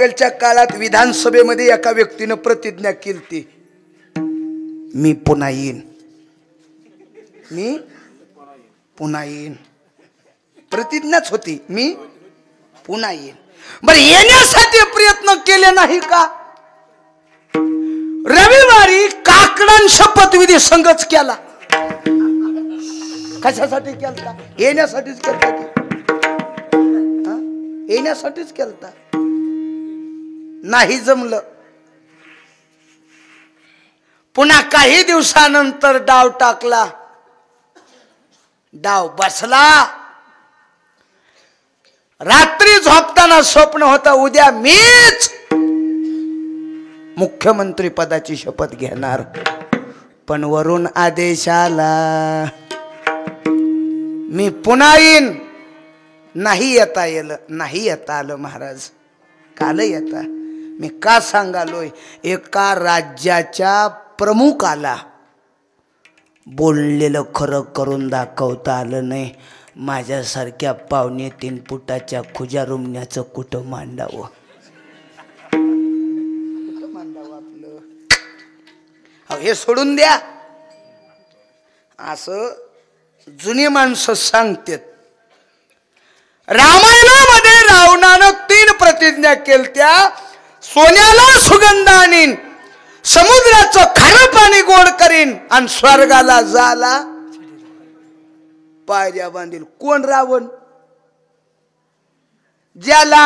मागच्या काळात विधानसभेमध्ये एका व्यक्तीने प्रतिज्ञा केली, मी पुन्हा येईन, मी पुन्हा येईन. प्रतिज्ञाच होती, मी पुन्हा येईन. बरं, येण्यासाठी प्रयत्न केले नाही का? रविवारी काकडान शपथविधी संघच केला. कशासाठी केलता? येण्यासाठीच केलता की येण्यासाठीच केलता. नाही जमलं. पुन्हा काही दिवसानंतर डाव टाकला, डाव बसला. रात्री झोपताना स्वप्न होता, उद्या मीच मुख्यमंत्री पदाची शपथ घेणार. पण वरून आदेश आला, मी पुन्हा येईन. नाही येता येलं, नाही येता आलं महाराज. काल येता मी का सांगालोय, एका राज्याच्या प्रमुखाला बोललेलं खरं करून दाखवता आलं नाही. माझ्यासारख्या 2.25 फुटाच्या खुजा रुमण्याचं कुठं मांडावं? कुठं मांडावं आपलं? हे सोडून द्या. असं जुनी माणसं सांगतात. रामायणामध्ये रावणानं 3 प्रतिज्ञा केलत्या, सोन्याला सुगंध आणीन, समुद्राचं खारं पाणी गोड करीन आणि स्वर्गाला जाला पायऱ्या बांधील. कोण रावण? ज्याला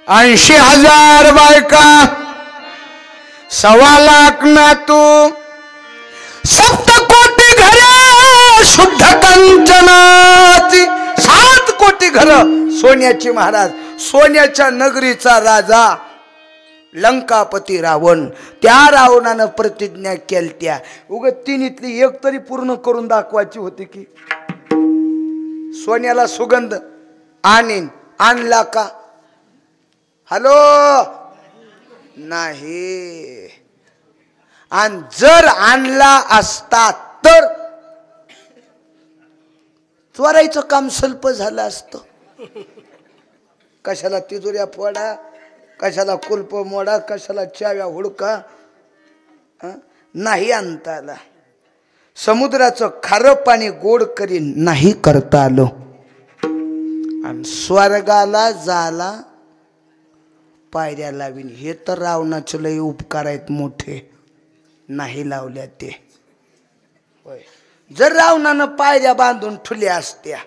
80,000 बायका, 1.25 लाख नातू, 7 कोटी घरे शुद्ध कंचनाची, 7 कोटी घर सोन्याची. महाराज, सोन्याच्या नगरीचा राजा लंकापती रावण. त्या रावणानं प्रतिज्ञा केलत्या, उग तिन्हीतली एक तरी पूर्ण करून दाखवायची होती की सोन्याला सुगंध आणीन. आणला का? हॅलो, नाही. आणि जर आणला असता तर चोरायचं काम स्वल्प झालं असतं. कशाला तिजोऱ्या फोडा, कशाला कुलप मोडा, कशाला चाव्या हुडका. नाही आणता आला. समुद्राचं खारं पाणी गोड करीन, नाही करता आलो. आणि स्वर्गाला जाला पायऱ्या लावीन. हे तर रावणाचे लय उपकार आहेत मोठे, नाही लावल्या ते. होय, जर रावणानं पायऱ्या बांधून ठुल्या असत्या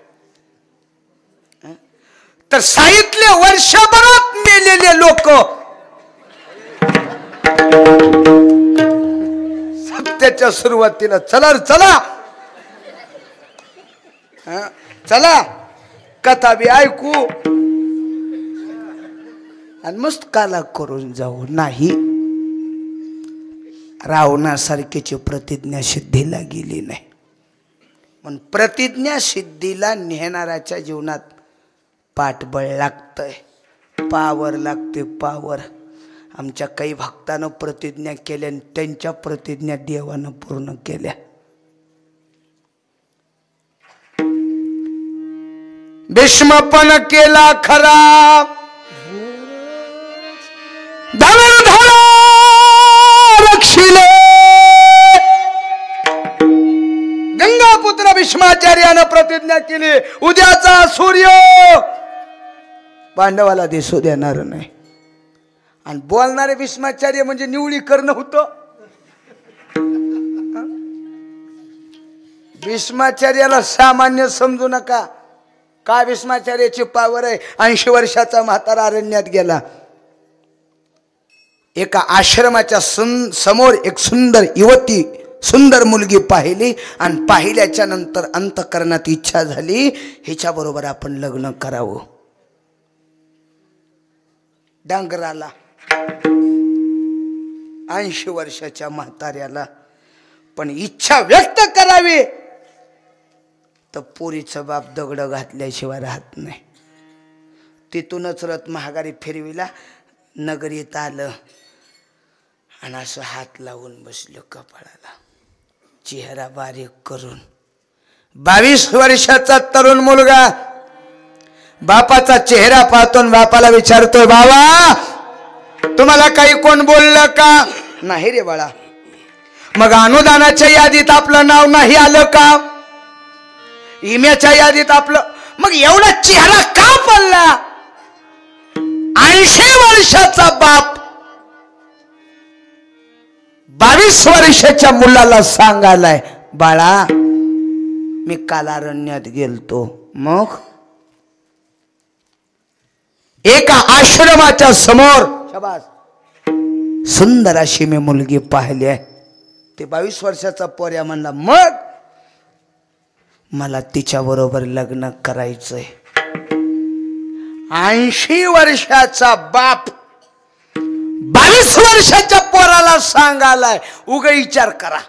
तर साहित्य वर्षभरात मेलेले लोक सप्त्याच्या सुरुवातीला चला चला चला कथा बी ऐकू आणि मस्त काला करून जाऊ. नाही, रावणासारखीची प्रतिज्ञा सिद्धीला गेली नाही. पण प्रतिज्ञा सिद्धीला नेहणाऱ्याच्या जीवनात पाठबळ लागतंय, पावर लागते, पावर. आमच्या काही भक्तांना प्रतिज्ञा केल्या, त्यांच्या प्रतिज्ञा देवानं पूर्ण केल्या. भीष्म पण केला खरा, धनुर्धर रक्षिले. गंगापुत्र भीष्माचार्यानं प्रतिज्ञा केली, उद्याचा सूर्य पांडवाला दिसू देणार नाही. आणि बोलणारे भीष्माचार्य म्हणजे निवळी करणं होतं. भीष्माचार्याला सामान्य समजू नका. का भीष्माचार्याची पावर आहे. 80 वर्षाचा म्हातारा अरण्यात गेला. एका आश्रमाच्या समोर एक सुंदर युवती, सुंदर मुलगी पाहिली आणि पाहिल्याच्या नंतर अंतःकरणात इच्छा झाली, हिच्या बरोबर आपण लग्न करावं. डांगराला 80 वर्षाच्या म्हाताऱ्याला पण इच्छा व्यक्त करावी तर पोरीचा बाप दगड घातल्याशिवाय राहत नाही. तिथूनच रथ महागारी फिरविला, नगरीत आलं आणि असं हात लावून बसलं कपाळाला, चेहरा बारीक करून. 22 वर्षाचा तरुण मुलगा बापाचा चेहरा पाहतो आणि बापाला विचारतोय बाबा तुम्हाला काही कोण बोललं का? नाही रे बाळा. मग अनुदानाच्या यादीत आपलं नाव नाही आलं का? इम्याच्या यादीत आपलं. मग एवढा चेहरा का पडला? 80 वर्षाचा बाप 22 वर्षाच्या मुलाला सांगायलाय बाळा मी कालारण्यात गेलतो. मग एका आश्रमाच्या समोर शाबास सुंदर अशी मी मुलगी पाहिली आहे. ते 22 वर्षाचा पोऱ्या म्हणला मग मला तिच्या बरोबर लग्न करायचंय. 80 वर्षाचा बाप 22 वर्षाच्या पोराला सांगालाय. उग विचार करा.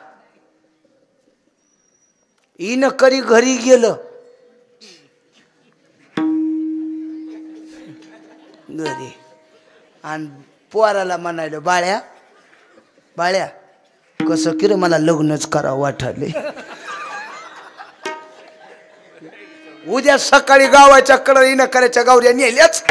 इन करी घरी गेलं घरी आणि पोराला म्हणायला बाळ्या बाळ्या कसं की रे मला लग्नच करावं वाटले. उद्या सकाळी गावाच्या कडे इन करायच्या गावऱ्या नेल्याच